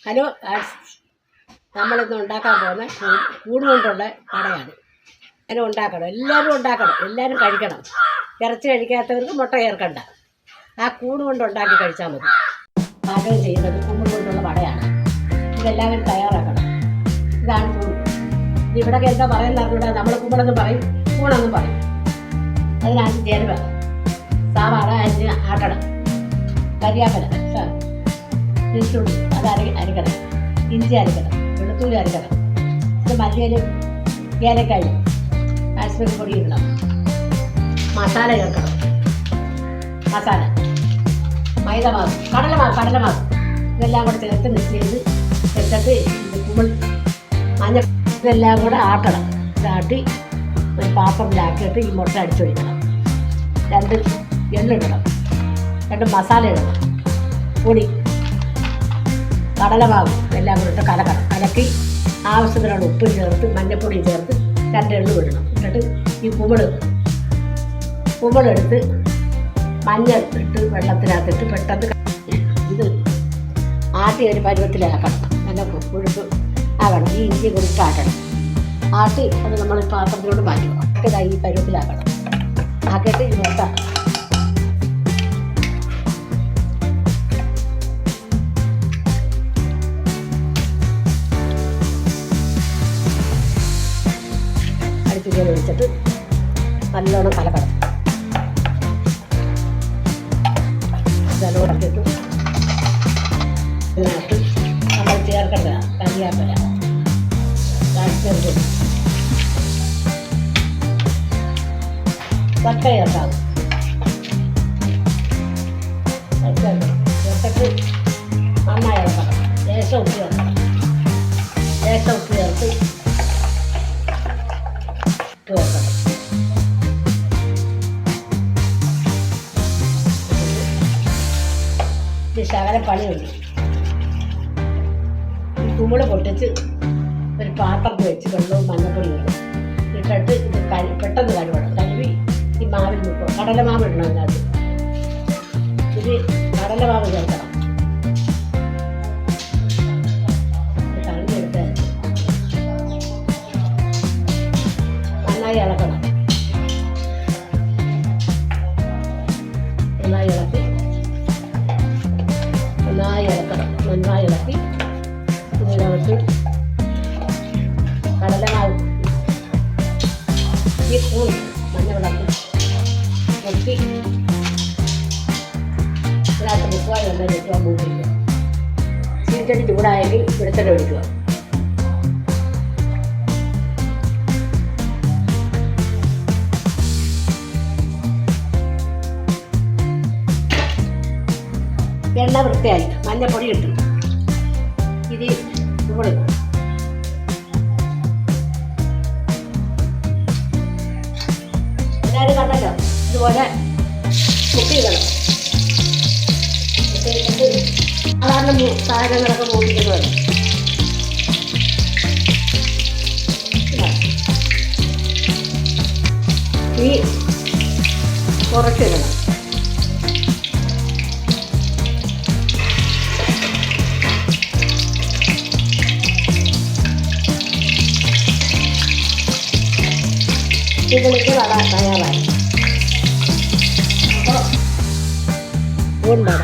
Hello നമ്മളിന്ന് ഉണ്ടാക്കാൻ പോകുന്ന കൂണ് കൊണ്ടുള്ള കടയാണ്. അതിന് ഉണ്ടാക്കണം, എല്ലാവരും ഉണ്ടാക്കണം, എല്ലാവരും കഴിക്കണം. ഇറച്ചി കഴിക്കാത്തവർക്ക് മുട്ട ചേർക്കണ്ട. ആ കൂണ് കൊണ്ട് ഉണ്ടാക്കി കഴിച്ചാൽ മതി. പാചകം ചെയ്യുന്നത് കൂണ് കൊണ്ടുള്ള വടയാണ്. ഇതെല്ലാവരും തയ്യാറാക്കണം. ഇതാണ് കൂണ്. ഇവിടെ എന്താ പറയുന്നത് അറിഞ്ഞൂടാ. നമ്മൾ കുമ്പളെന്ന് പറയും, കൂണെന്നും പറയും. അതിനാണ് ചേരുവ. സവാള അരിഞ്ഞ് ആട്ടണം, കരിയാപ്പല വെളുത്തുള്ളി അത് അരിക്കണം, ഇഞ്ചി അരിക്കണം, വെളുത്തുള്ളി അരിക്കണം, ഇത് മല്ലിയിലും ഏലക്കായും കാശ്മീരി പൊടി ഇടണം, മസാല ചേർക്കണം. മസാല മൈദമാവ്, കടലമാവ് ഇതെല്ലാം കൂടെ ചേർത്ത് മിക്സ് ചെയ്ത് വെച്ചിട്ട് ഇത് കുമിൾ മഞ്ഞൾ ഇതെല്ലാം കൂടെ ആട്ടണം. ഇതാട്ടി ഒരു പാത്രത്തിലാക്കിയിട്ട് ഈ മുട്ട അടിച്ചൊഴിക്കണം. 2 എള്ളിടണം, 2 മസാല ഇടണം, പൊടി കടലമാവ് എല്ലാം കൂടെ ഇട്ട് കലക്കി ആവശ്യത്തിനുള്ള ഉപ്പും ചേർത്ത് മഞ്ഞൾപ്പൊടിയും ചേർത്ത് 2 എള്ള് വിടണം. എന്നിട്ട് ഈ കുമിളെടുത്ത് മഞ്ഞൾ ഇട്ട് വെള്ളത്തിനകത്തിട്ട് പെട്ടെന്ന് ഇത് ആട്ടി ഒരു പരുവത്തിലാക്കണം. നല്ല കൊഴുപ്പ് ആകണം. ഈ ഇഞ്ചി കൊടുത്ത് ആട്ടണം. ആട്ടി അത് നമ്മൾ പാത്രത്തിലോട്ട് മാറ്റുക. ഈ പരുവത്തിലാക്കണം. ആക്കിയിട്ട് ഈ മുട്ട അടിപ്പിക്കാൻ ഒഴിച്ചിട്ട് നല്ലോണം കലക്കണം. നല്ലോണം ഇട്ടിട്ട് ഇതിനകത്ത് നമ്മൾ ചേർക്കേണ്ട കരിയാപ്പല, കാശ്മീരി പൊടി, പട്ട ചേർക്കാം. ചേർത്തിട്ട് നന്നായി ഇളക്കണം. ലേശം ഉപ്പ് ചേർക്കണം. ഉപ്പ് ചേർത്ത് വെക്കണം. ഇത് ശകലം പണിയുണ്ട്. ഈ കുമ്പിള് പൊട്ടിച്ച് ഒരു പാത്രത്തിൽ വെച്ച് വെള്ളവും മഞ്ഞപ്പൊടി ഇടും. ഇട്ടിട്ട് ഇത് പെട്ടെന്ന് കഴുകണം. കഴുകി ഈ മാവിൽ നിൽക്കും. കടലമാവ് ഇടണം. അതിനകത്ത് ഇത് കടലമാവ് ചേർക്കണം. കഴുകിയെടുത്ത് നന്നായി ഇളക്കണം. നന്നായി ഇളക്കി ഇതിനകത്ത് കടലമാവ് ഈ സ്പൂൺ മഞ്ഞളക്കി മുക്കി ഇതിനകത്ത് മുക്കുവായി വെള്ളം വെക്കുക. മൂപ്പിക്കുക. ചീച്ചടി ചൂടായെങ്കിൽ വെളിച്ചെണ്ണ ഒഴിക്കുക. എണ്ണ വൃത്തിയായി മഞ്ഞപ്പൊടി ഇട്ടു. ഇത് കൂടി എല്ലാവരും കണ്ടല്ലോ. ഇതുപോലെ മുക്കിയിടണം. സാധാരണ സാധനങ്ങളൊക്കെ മൂപ്പിക്കുന്നത് ഈ കുറച്ചിടണം. ഇതിലേക്ക് വട തയ്യാറായി. അപ്പോൾ കൂൺവട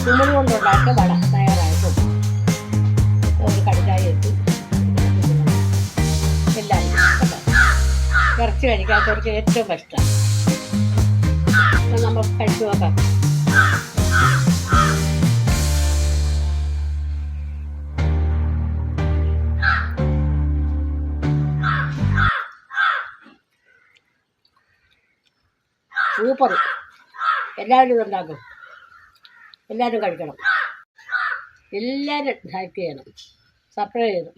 കുമ്പിൾ കൊണ്ടുണ്ടാക്കിയ വട തയ്യാറായിട്ടും ഒരു കടുകായി ഇട്ട് എല്ലാവരും ഇറച്ചി കഴിക്കാത്തവർക്ക് ഏറ്റവും ഇഷ്ടമാണ്. അപ്പം നമുക്ക് കഴിച്ചു നോക്കാം. സൂപ്പർ. എല്ലാവരും ഇതുണ്ടാക്കും. എല്ലാവരും കഴിക്കണം. എല്ലാവരും ലൈക്ക് ചെയ്യണം, സബ്സ്ക്രൈബ് ചെയ്യണം.